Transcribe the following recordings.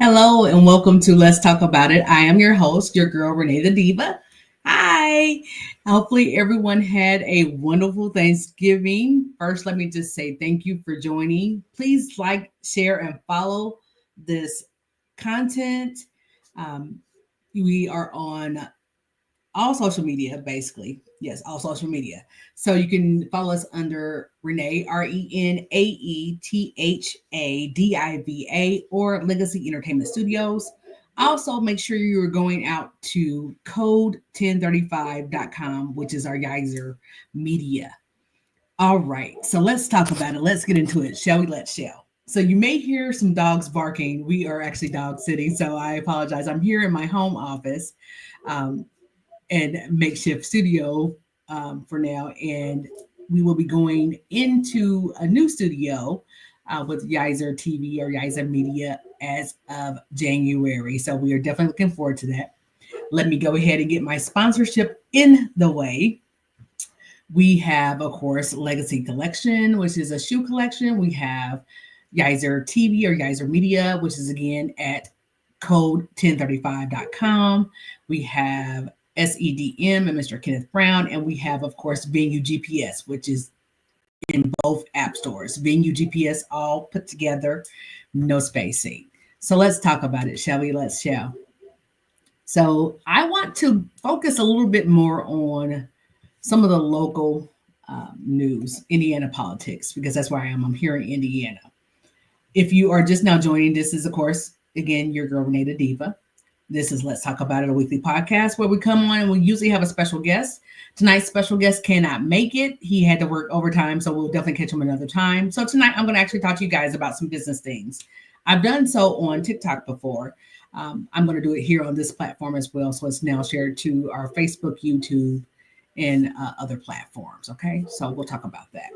Hello and welcome to Let's Talk About It. I am your host, your girl RenaeThaDiva. Hi. Hopefully everyone had a wonderful Thanksgiving. First, let me just say thank you for joining. Please like, share, and follow this content. Um, we are on all social media, basically. Yes, all social media. So you can follow us under Renee, RenaeThaDiva, or Legacy Entertainment Studios. Also, make sure you're going out to code1035.com, which is our Geyser media. All right, so let's talk about it. Let's get into it. Shall we? Let's shall. So you may hear some dogs barking. We are actually dog sitting, so I apologize. I'm here in my home office. Um, and makeshift studio for now. And we will be going into a new studio with Yizer TV or Yizer Media as of January. So we are definitely looking forward to that. Let me go ahead and get my sponsorship in the way. We have, of course, Legacy Collection, which is a shoe collection. We have Yizer TV or Yizer Media, which is again at code1035.com. We have SEDM and Mr. Kenneth Brown, and we have, of course, Venue GPS, which is in both app stores. Venue GPS all put together, no spacing. So let's talk about it, shall we? Let's shall. So I want to focus a little bit more on some of the local news, Indiana politics, because that's where I am. I'm here in Indiana. If you are just now joining, this is, of course, again, your girl, RenaeThaDiva. This is Let's Talk About It, a weekly podcast where we come on and we usually have a special guest. Tonight's special guest cannot make it. He had to work overtime, so we'll definitely catch him another time. So tonight I'm going to actually talk to you guys about some business things. I've done so on TikTok before. I'm going to do it here on this platform as well. So it's now shared to our Facebook, YouTube, and other platforms. Okay, so we'll talk about that.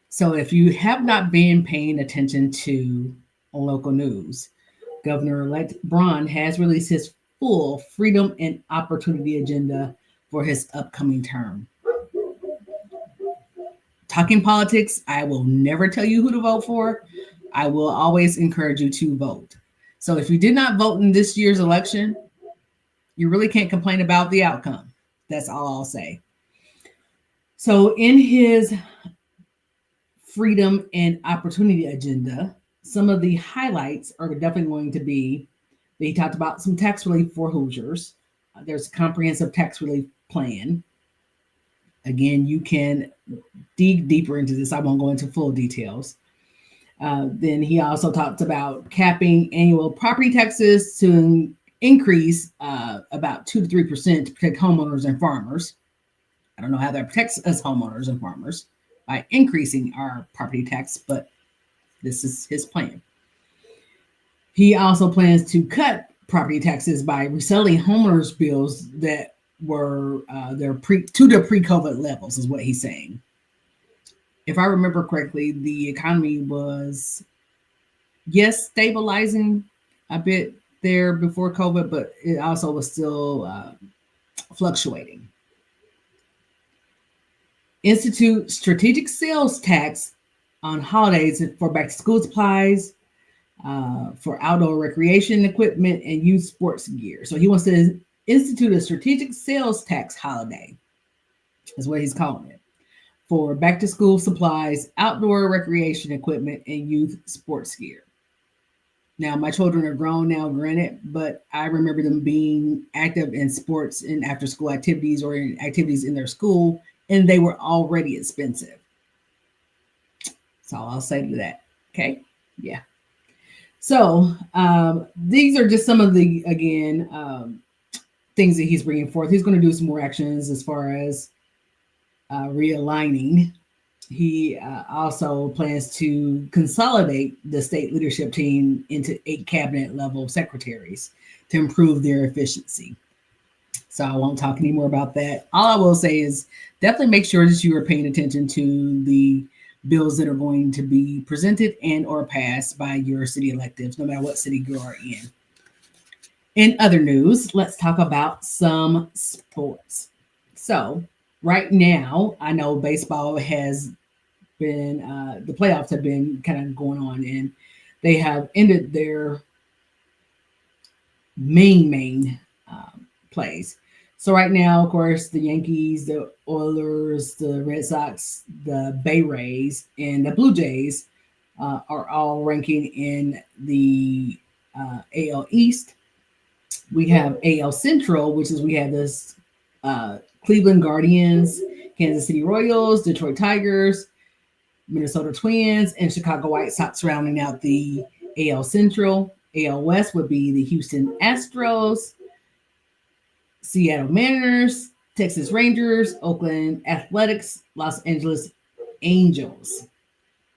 So if you have not been paying attention to local news, Governor-elect Braun has released his full freedom and opportunity agenda for his upcoming term. Talking politics, I will never tell you who to vote for. I will always encourage you to vote. So if you did not vote in this year's election, you really can't complain about the outcome. That's all I'll say. So in his freedom and opportunity agenda, some of the highlights are definitely going to be that he talked about some tax relief for Hoosiers. There's a comprehensive tax relief plan. Again, you can dig deeper into this. I won't go into full details. Then he also talked about capping annual property taxes to increase about 2 to 3% to protect homeowners and farmers. I don't know how that protects us homeowners and farmers by increasing our property tax, but this is his plan. He also plans to cut property taxes by reselling homeowners bills that were to their pre-COVID levels, is what he's saying. If I remember correctly, the economy was, yes, stabilizing a bit there before COVID, but it also was still fluctuating. Institute strategic sales tax on holidays for back to school supplies, for outdoor recreation equipment, and youth sports gear. So he wants to institute a strategic sales tax holiday, is what he's calling it, for back to school supplies, outdoor recreation equipment, and youth sports gear. Now, my children are grown now, granted, but I remember them being active in sports and after school activities or in activities in their school, and they were already expensive. That's all I'll say to that. Okay. Yeah. So these are just some of the, again, things that he's bringing forth. He's going to do some more actions as far as realigning. He also plans to consolidate the state leadership team into 8 cabinet level secretaries to improve their efficiency. So I won't talk anymore about that. All I will say is definitely make sure that you are paying attention to the bills that are going to be presented and or passed by your city electives, no matter what city you are in. In other news, let's talk about some sports. So right now, I know baseball has been, the playoffs have been kind of going on, and they have ended their main plays. So right now, of course, the Yankees, the Oilers, the Red Sox, the Bay Rays, and the Blue Jays are all ranking in the AL East. We have AL Central, which is we have this Cleveland Guardians, Kansas City Royals, Detroit Tigers, Minnesota Twins, and Chicago White Sox rounding out the AL Central. AL West would be the Houston Astros, Seattle Mariners, Texas Rangers, Oakland Athletics, Los Angeles Angels.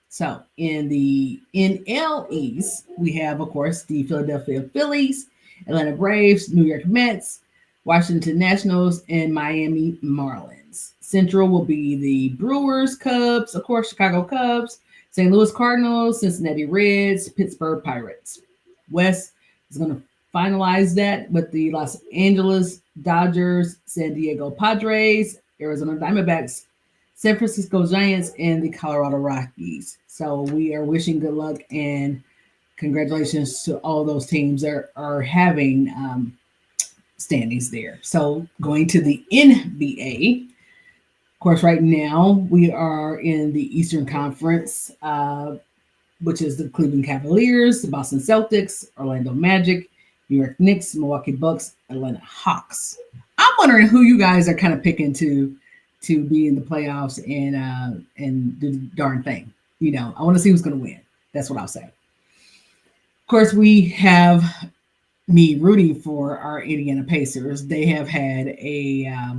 So in the NL East, we have, of course, the Philadelphia Phillies, Atlanta Braves, New York Mets, Washington Nationals, and Miami Marlins. Central will be the Brewers, Cubs, of course, Chicago Cubs, St. Louis Cardinals, Cincinnati Reds, Pittsburgh Pirates. West is going to finalize that with the Los Angeles Dodgers, San Diego Padres, Arizona Diamondbacks, San Francisco Giants, and the Colorado Rockies. So we are wishing good luck and congratulations to all those teams that are having standings there. So going to the NBA, of course, right now we are in the Eastern Conference, which is the Cleveland Cavaliers, the Boston Celtics, Orlando Magic, New York Knicks, Milwaukee Bucks, Atlanta Hawks. I'm wondering who you guys are kind of picking to be in the playoffs and do the darn thing. You know, I want to see who's going to win. That's what I'll say. Of course, we have me rooting for our Indiana Pacers. They have had a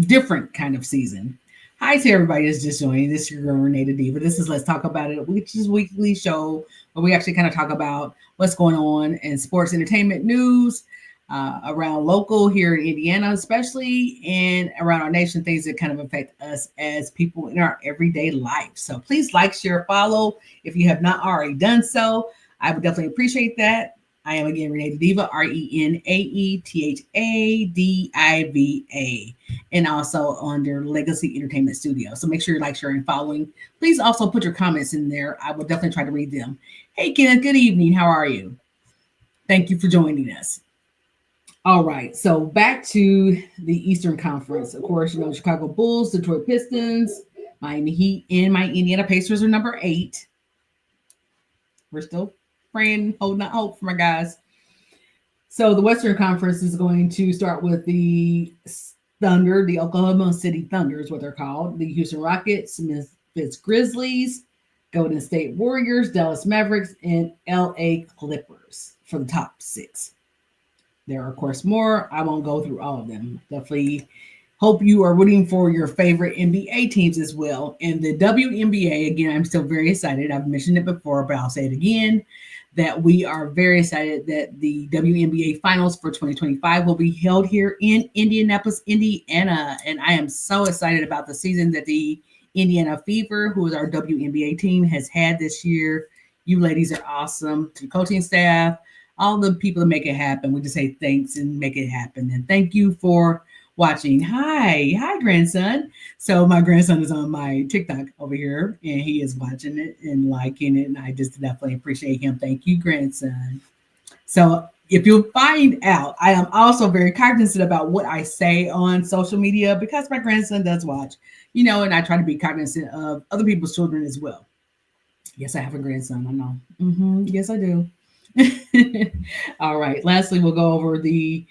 different kind of season. Hi to everybody that's just joining. This is your girl, RenaeThaDiva. This is Let's Talk About It, which is a weekly show where we actually kind of talk about what's going on in sports entertainment news around local here in Indiana, especially, and around our nation, things that kind of affect us as people in our everyday life. So please like, share, follow if you have not already done so. I would definitely appreciate that. I am again RenaeThaDiva, RenaeThaDiva, and also under Legacy Entertainment Studio. So make sure you like, sharing, following. Please also put your comments in there. I will definitely try to read them. Hey, Kenneth, good evening. How are you? Thank you for joining us. All right, so back to the Eastern Conference. Of course, you know, Chicago Bulls, Detroit Pistons, Miami Heat, and my Indiana Pacers are number 8. We're still praying, holding out hope for my guys. So the Western Conference is going to start with the Thunder, the Oklahoma City Thunder is what they're called, the Houston Rockets, Memphis Grizzlies, Golden State Warriors, Dallas Mavericks, and LA Clippers for the top 6. There are, of course, more. I won't go through all of them. Definitely hope you are rooting for your favorite NBA teams as well. And the WNBA, again, I'm still very excited. I've mentioned it before, but I'll say it again, that we are very excited that the WNBA Finals for 2025 will be held here in Indianapolis, Indiana. And I am so excited about the season that the Indiana Fever, who is our WNBA team, has had this year. You ladies are awesome. To the coaching staff, all the people that make it happen, we just say thanks and make it happen. And thank you for watching. Hi, grandson. So my grandson is on my TikTok over here, and he is watching it and liking it, and I just definitely appreciate him. Thank you, grandson. So if you'll find out, I am also very cognizant about what I say on social media because my grandson does watch, you know, and I try to be cognizant of other people's children as well. Yes, I have a grandson. I know. Yes, I do. All right. Lastly, we'll go over the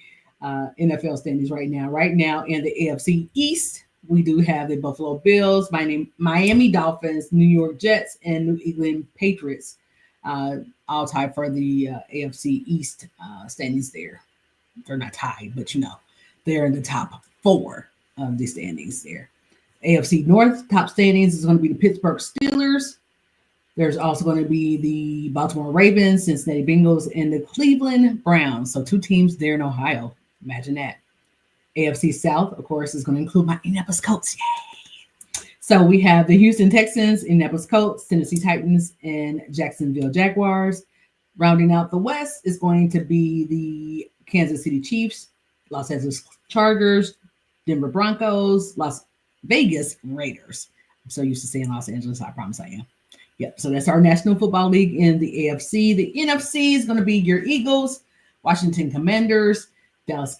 NFL standings right now. Right now in the AFC East, we do have the Buffalo Bills, Miami Dolphins, New York Jets, and New England Patriots all tied for the AFC East standings there. They're not tied, but you know, they're in the top 4 of the standings there. AFC North top standings is going to be the Pittsburgh Steelers. There's also going to be the Baltimore Ravens, Cincinnati Bengals, and the Cleveland Browns. So 2 teams there in Ohio. Imagine that. AFC South, of course, is going to include my Indianapolis Colts. Yay! So we have the Houston Texans, Indianapolis Colts, Tennessee Titans, and Jacksonville Jaguars. Rounding out the West is going to be the Kansas City Chiefs, Los Angeles Chargers, Denver Broncos, Las Vegas Raiders. I'm so used to saying Los Angeles, I promise I am. Yep, so that's our National Football League in the AFC. The NFC is going to be your Eagles, Washington Commanders, Dallas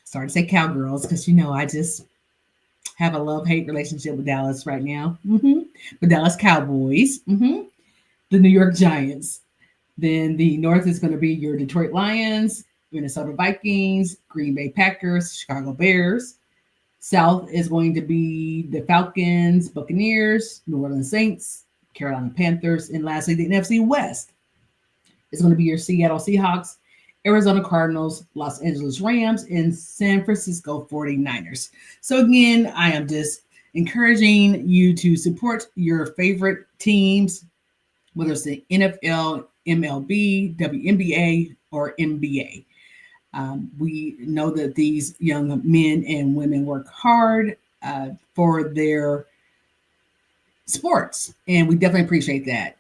sorry to say Cowgirls, because I just have a love-hate relationship with Dallas right now. The Dallas Cowboys, the New York Giants. Then the North is going to be your Detroit Lions, Minnesota Vikings, Green Bay Packers, Chicago Bears. South is going to be the Falcons, Buccaneers, New Orleans Saints, Carolina Panthers, and lastly, the NFC West is going to be your Seattle Seahawks, Arizona Cardinals, Los Angeles Rams, and San Francisco 49ers. So again, I am just encouraging you to support your favorite teams, whether it's the NFL, MLB, WNBA, or NBA. We know that these young men and women work hard for their sports, and we definitely appreciate that.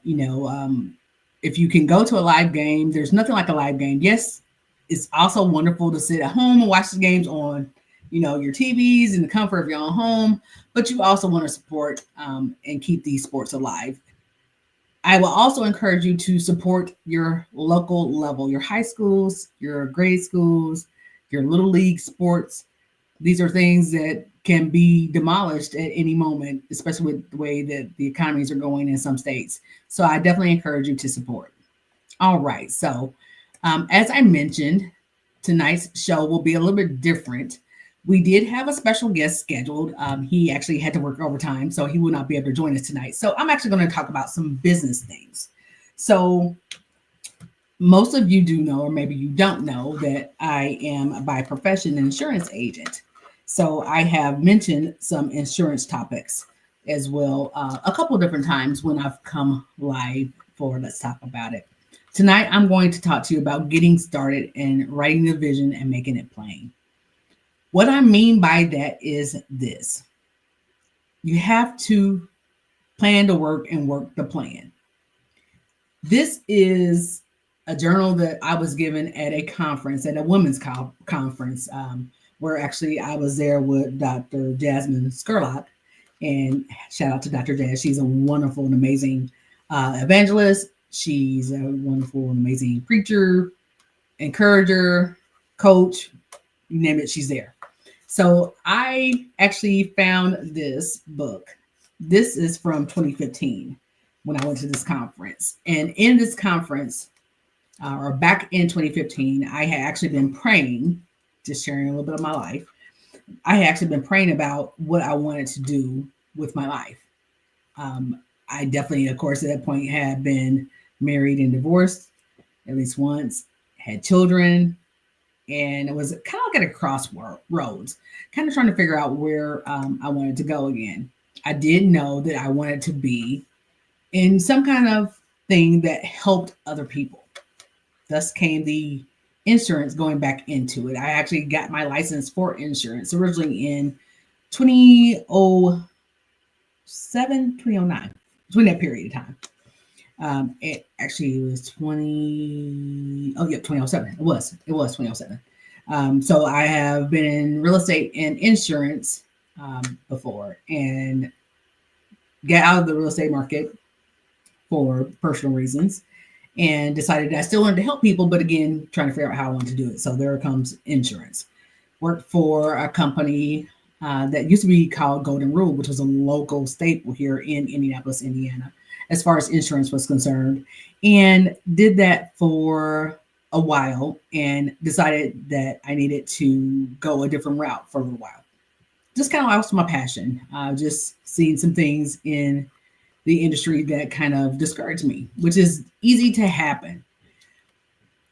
If you can go to a live game, there's nothing like a live game. Yes, it's also wonderful to sit at home and watch the games on, your TVs in the comfort of your own home, but you also want to support and keep these sports alive. I will also encourage you to support your local level, your high schools, your grade schools, your little league sports. These are things that can be demolished at any moment, especially with the way that the economies are going in some states. So I definitely encourage you to support. All right. So as I mentioned, tonight's show will be a little bit different. We did have a special guest scheduled. He actually had to work overtime, so he will not be able to join us tonight. So I'm actually going to talk about some business things. So most of you do know, or maybe you don't know, that I am by profession an insurance agent. So I have mentioned some insurance topics as well a couple of different times when I've come live for Let's Talk About It. Tonight, I'm going to talk to you about getting started and writing the vision and making it plain. What I mean by that is this. You have to plan to work and work the plan. This is a journal that I was given at a conference, at a women's conference, where actually I was there with Dr. Jasmine Skurlock. And shout out to Dr. Jazz. She's a wonderful and amazing evangelist. She's a wonderful and amazing preacher, encourager, coach, you name it, she's there. So I actually found this book. This is from 2015 when I went to this conference. And in this conference, or back in 2015, I had actually been praying, just sharing a little bit of my life. I had actually been praying about what I wanted to do with my life. I definitely, of course, at that point had been married and divorced at least once, had children, and it was kind of like at a crossroads, kind of trying to figure out where I wanted to go again. I did know that I wanted to be in some kind of thing that helped other people. Thus came the insurance, going back into it. I actually got my license for insurance originally in 2007, 2009, between that period of time. It actually was 2007. It was 2007. So I have been in real estate and insurance before, and got out of the real estate market for personal reasons, and decided that I still wanted to help people, but again, trying to figure out how I want to do it. So there comes insurance. Worked for a company that used to be called Golden Rule, which was a local staple here in Indianapolis, Indiana, as far as insurance was concerned, and did that for a while and decided that I needed to go a different route for a little while. Just kind of lost my passion. Just seeing some things in the industry that kind of discouraged me, which is easy to happen.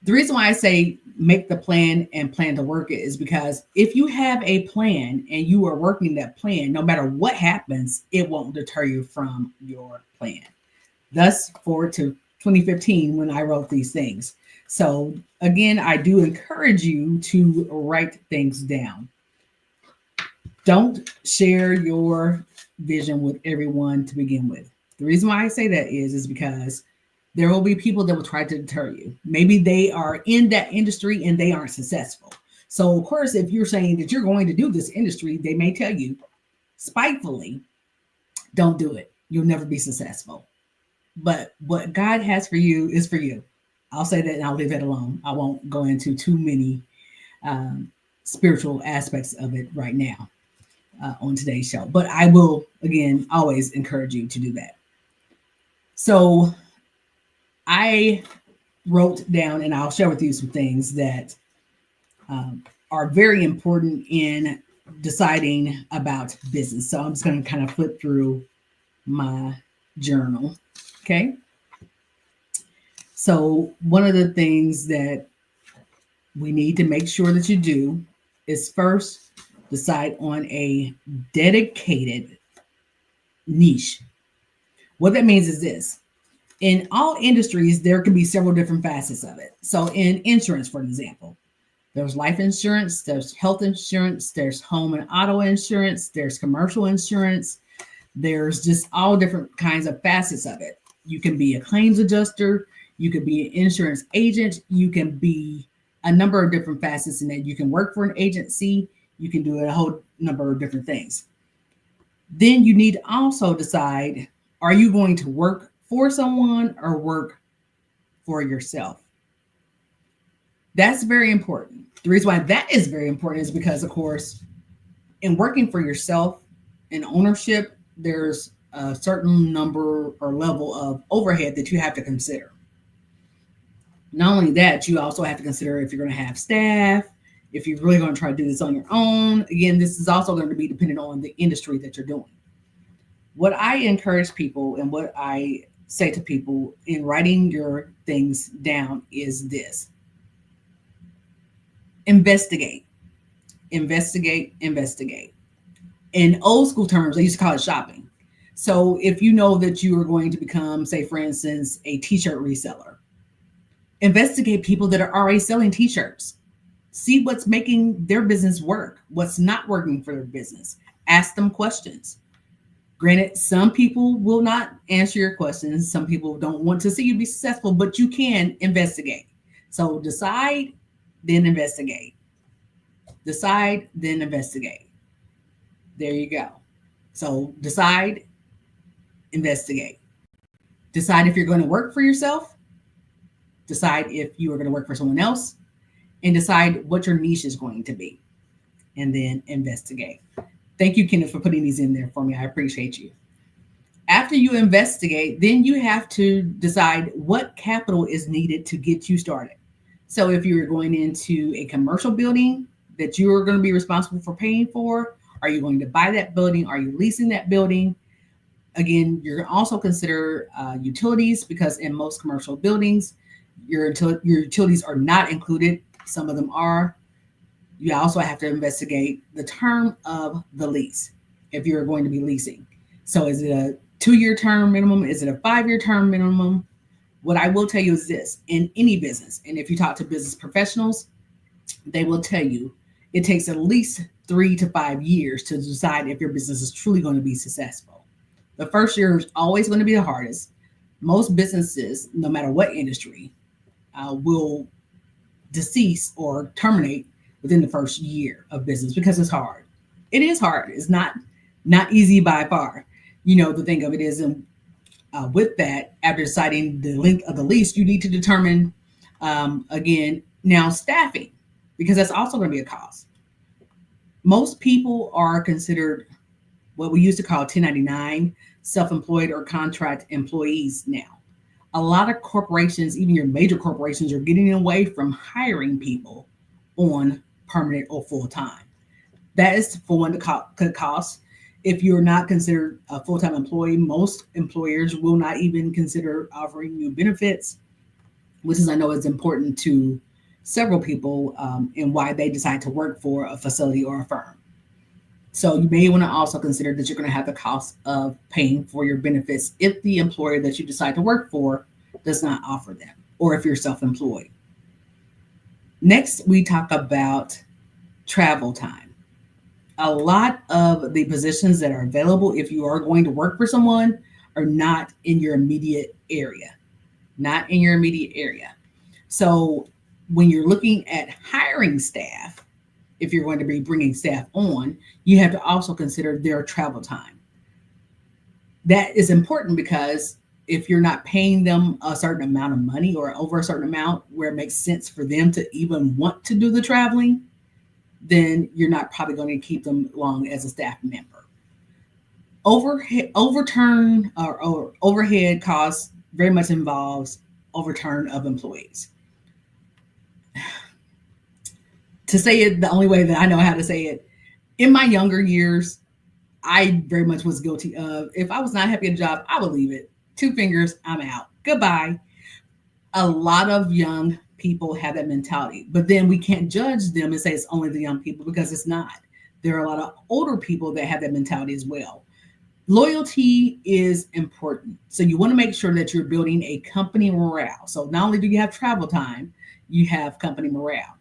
The reason why I say make the plan and plan to work it is because if you have a plan and you are working that plan, no matter what happens, it won't deter you from your plan. Thus, forward to 2015 when I wrote these things. So again, I do encourage you to write things down. Don't share your vision with everyone to begin with. The reason why I say that is because there will be people that will try to deter you. Maybe they are in that industry and they aren't successful. So of course, if you're saying that you're going to do this industry, they may tell you spitefully, don't do it. You'll never be successful. But what God has for you is for you. I'll say that and I'll leave it alone. I won't go into too many spiritual aspects of it right now on today's show, but I will, again, always encourage you to do that. So I wrote down, and I'll share with you some things that are very important in deciding about business. So I'm just going to kind of flip through my journal. Okay. So one of the things that we need to make sure that you do is first decide on a dedicated niche. What that means is this. In all industries, there can be several different facets of it. So in insurance, for example, there's life insurance, there's health insurance, there's home and auto insurance, there's commercial insurance. There's just all different kinds of facets of it. You can be a claims adjuster, you could be an insurance agent, you can be a number of different facets in that. You can work for an agency, you can do a whole number of different things. Then you need to also decide, are you going to work for someone or work for yourself? That's very important. The reason why that is very important is because, of course, in working for yourself in ownership, there's a certain number or level of overhead that you have to consider. Not only that, you also have to consider if you're going to have staff, if you're really going to try to do this on your own. Again, this is also going to be dependent on the industry that you're doing. What I encourage people and what I say to people in writing your things down is this: investigate, investigate, investigate. In old school terms, they used to call it shopping. So if you know that you are going to become, say, for instance, a t-shirt reseller, investigate people that are already selling t-shirts. See what's making their business work, what's not working for their business. Ask them questions. Granted, some people will not answer your questions. Some people don't want to see you be successful, but you can investigate. So decide, then investigate. Decide, then investigate. There you go. So decide, investigate. Decide if you're going to work for yourself. Decide if you are going to work for someone else. And decide what your niche is going to be. And then investigate. Thank you, Kenneth, for putting these in there for me. I appreciate you. After you investigate, then you have to decide what capital is needed to get you started. So if you're going into a commercial building that you're going to be responsible for paying for, are you going to buy that building? Are you leasing that building? Again, you're going to also consider utilities, because in most commercial buildings, your utilities are not included. Some of them are. You also have to investigate the term of the lease if you're going to be leasing. So is it a 2-year term minimum? Is it a 5-year term minimum? What I will tell you is this: in any business, and if you talk to business professionals, they will tell you it takes at least 3 to 5 years to decide if your business is truly going to be successful. The first year is always going to be the hardest. Most businesses, no matter what industry, will decease or terminate within the first year of business because it's hard. It is hard. It's not easy by far. You know, the thing of it is, with that, after deciding the length of the lease, you need to determine, again, now staffing, because that's also going to be a cost. Most people are considered what we used to call 1099, self-employed or contract employees now. A lot of corporations, even your major corporations, are getting away from hiring people on permanent or full-time. That is, for one, could cost. If you're not considered a full-time employee, most employers will not even consider offering you benefits, which is, I know, is important to several people and why they decide to work for a facility or a firm. So you may want to also consider that you're going to have the cost of paying for your benefits if the employer that you decide to work for does not offer them, or if you're self-employed. Next, we talk about travel time. A lot of the positions that are available, if you are going to work for someone, are not in your immediate area. Not in your immediate area. So when you're looking at hiring staff, if you're going to be bringing staff on, you have to also consider their travel time. That is important because if you're not paying them a certain amount of money or over a certain amount where it makes sense for them to even want to do the traveling, then you're not probably going to keep them long as a staff member. Or overhead costs very much involves overturn of employees. To say it the only way that I know how to say it, in my younger years, I very much was guilty of, if I was not happy at a job, I would leave it. 2 fingers, I'm out. Goodbye. A lot of young people have that mentality, but then we can't judge them and say it's only the young people, because it's not. There are a lot of older people that have that mentality as well. Loyalty is important. So you want to make sure that you're building a company morale. So not only do you have travel time, you have company morale.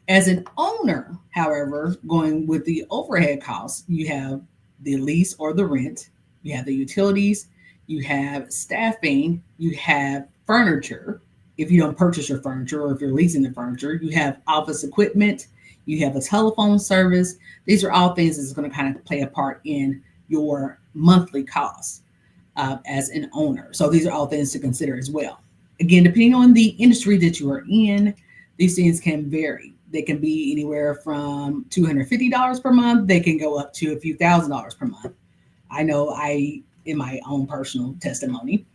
As an owner, however, going with the overhead costs, you have the lease or the rent, you have the utilities, you have staffing, you have furniture. If you don't purchase your furniture, or if you're leasing the furniture, you have office equipment, you have a telephone service. These are all things that's going to kind of play a part in your monthly costs as an owner. So these are all things to consider as well. Again, depending on the industry that you are in, these things can vary. They can be anywhere from $250 per month. They can go up to a few $1,000s per month. I know in my own personal testimony,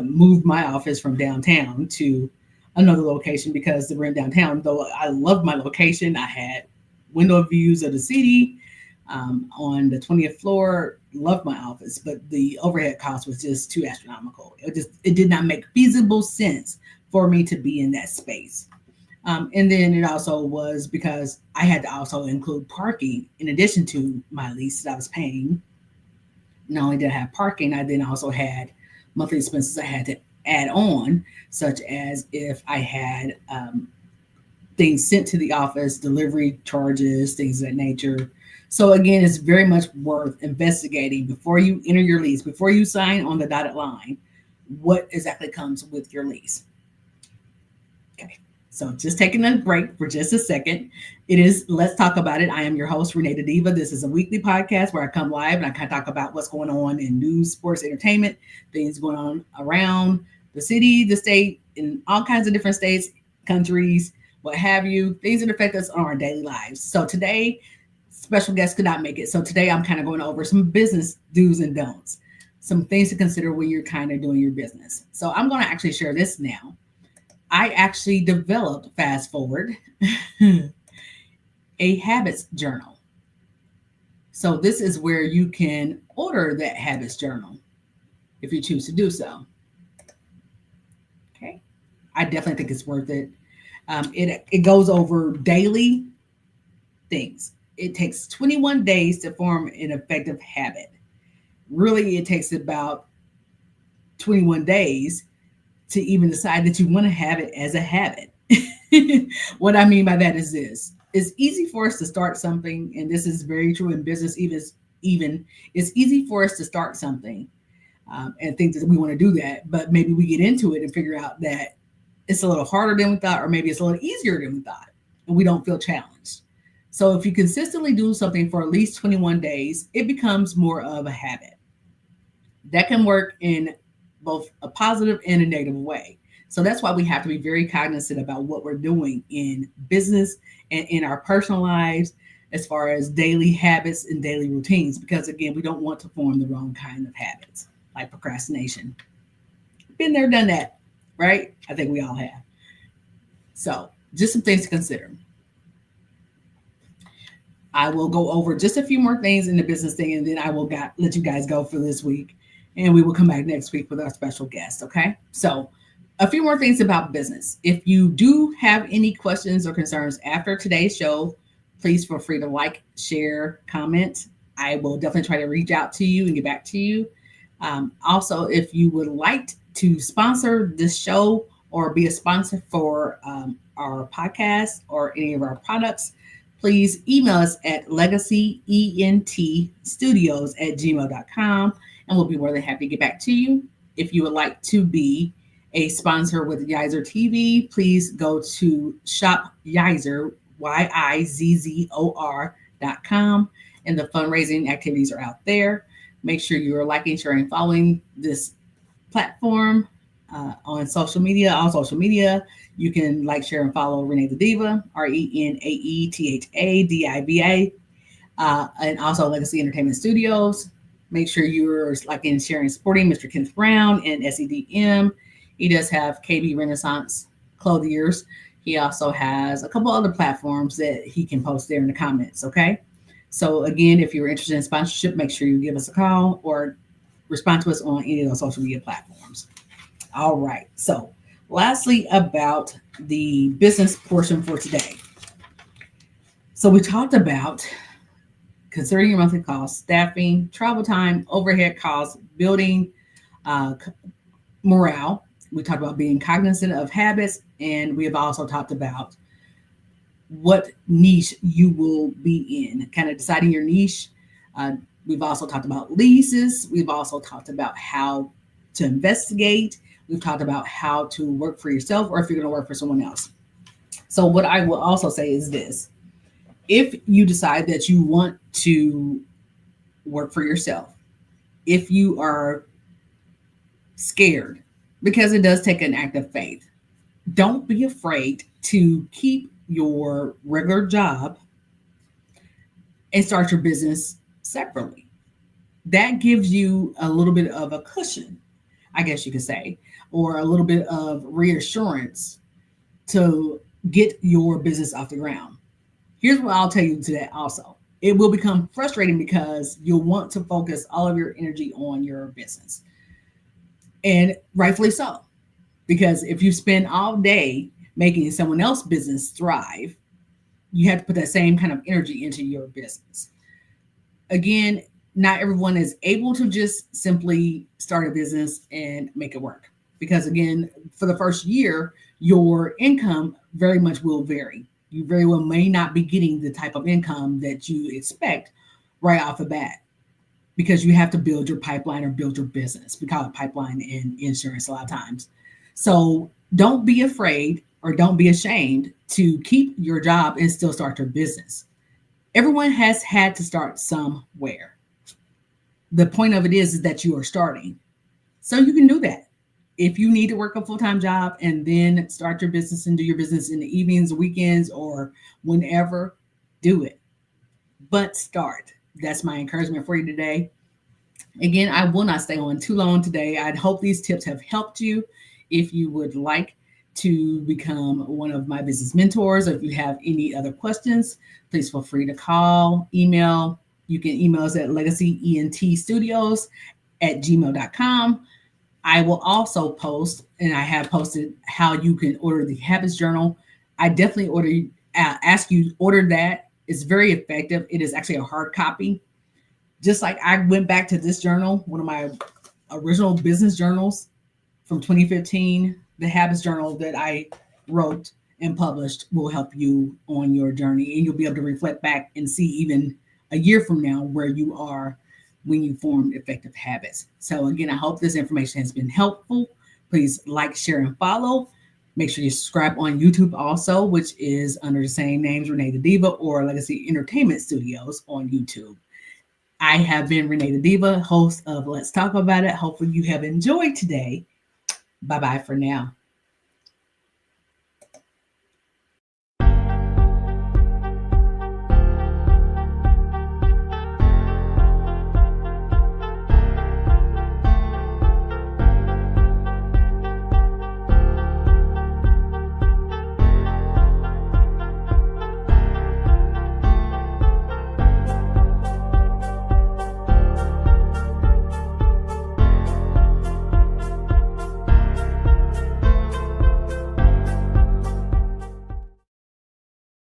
moved my office from downtown to another location because the rent downtown, though I loved my location, I had window views of the city on the 20th floor, loved my office, but the overhead cost was just too astronomical. It did not make feasible sense for me to be in that space. And then it also was because I had to also include parking in addition to my lease that I was paying. Not only did I have parking, I then also had monthly expenses I had to add on, such as if I had things sent to the office, delivery charges, things of that nature. So again, it's very much worth investigating before you enter your lease, before you sign on the dotted line, what exactly comes with your lease. Okay. So just taking a break for just a second. It is Let's Talk About It. I am your host, RenaeThaDiva. This is a weekly podcast where I come live and I kind of talk about what's going on in news, sports, entertainment, things going on around the city, the state, in all kinds of different states, countries, what have you, things that affect us on our daily lives. So today, special guest could not make it. So today I'm kind of going over some business do's and don'ts, some things to consider when you're kind of doing your business. So I'm going to actually share this now. I actually developed, fast forward, a habits journal. So this is where you can order that habits journal if you choose to do so. Okay. I definitely think it's worth it. It goes over daily things. It takes 21 days to form an effective habit. Really, it takes about 21 days to even decide that you want to have it as a habit. What I mean by that is this. It's easy for us to start something, and this is very true in business, even it's easy for us to start something and think that we want to do that, but maybe we get into it and figure out that it's a little harder than we thought, or maybe it's a little easier than we thought, and we don't feel challenged. So if you consistently do something for at least 21 days, it becomes more of a habit. That can work in both a positive and a negative way. So that's why we have to be very cognizant about what we're doing in business and in our personal lives as far as daily habits and daily routines, because again, we don't want to form the wrong kind of habits like procrastination. Been there, done that, right? I think we all have. So just some things to consider. I will go over just a few more things in the business thing, and then I will let you guys go for this week. And we will come back next week with our special guest, okay? So a few more things about business. If you do have any questions or concerns after today's show, please feel free to like, share, comment. I will definitely try to reach out to you and get back to you. Also, if you would like to sponsor this show or be a sponsor for our podcast or any of our products, please email us at legacyentstudios@gmail.com, and we'll be more than happy to get back to you. If you would like to be a sponsor with Yizer TV, please go to shop Yizer, Yizzor.com, and the fundraising activities are out there. Make sure you are liking, sharing, following this platform on social media. On social media, you can like, share, and follow RenaeThaDiva, RenaeThaDiva, and also Legacy Entertainment Studios. Make sure you're liking, sharing, and supporting Mr. Kenneth Brown and SEDM. He does have KB Renaissance Clothiers. He also has a couple other platforms that he can post there in the comments. Okay. So again, if you're interested in sponsorship, make sure you give us a call or respond to us on any of those social media platforms. All right. So lastly, about the business portion for today. So we talked about considering your monthly costs, staffing, travel time, overhead costs, building morale. We talked about being cognizant of habits, and we have also talked about what niche you will be in, kind of deciding your niche. We've also talked about leases. We've also talked about how to investigate. We've talked about how to work for yourself or if you're going to work for someone else. So what I will also say is this. If you decide that you want to work for yourself, if you are scared, because it does take an act of faith, don't be afraid to keep your regular job and start your business separately. That gives you a little bit of a cushion, I guess you could say, or a little bit of reassurance to get your business off the ground. Here's what I'll tell you to that also. It will become frustrating because you'll want to focus all of your energy on your business. And rightfully so. Because if you spend all day making someone else's business thrive, you have to put that same kind of energy into your business. Again, not everyone is able to just simply start a business and make it work. Because again, for the first year, your income very much will vary. You very well may not be getting the type of income that you expect right off the bat because you have to build your pipeline or build your business. We call it pipeline in insurance a lot of times. So don't be afraid or don't be ashamed to keep your job and still start your business. Everyone has had to start somewhere. The point of it is that you are starting. So you can do that. If you need to work a full-time job and then start your business and do your business in the evenings, weekends, or whenever, do it. But start. That's my encouragement for you today. Again, I will not stay on too long today. I hope these tips have helped you. If you would like to become one of my business mentors, or if you have any other questions, please feel free to call, email. You can email us at legacyentstudios@gmail.com. I will also post, and I have posted how you can order the Habits Journal. I definitely ask you to order that. It's very effective. It is actually a hard copy. Just like I went back to this journal, one of my original business journals from 2015, the Habits Journal that I wrote and published will help you on your journey. And you'll be able to reflect back and see even a year from now where you are when you form effective habits. So again, I hope this information has been helpful. Please like, share, and follow. Make sure you subscribe on YouTube also, which is under the same names, RenaeThaDiva or Legacy Entertainment Studios on YouTube. I have been RenaeThaDiva, host of Let's Talk About It. Hopefully you have enjoyed today. Bye-bye for now.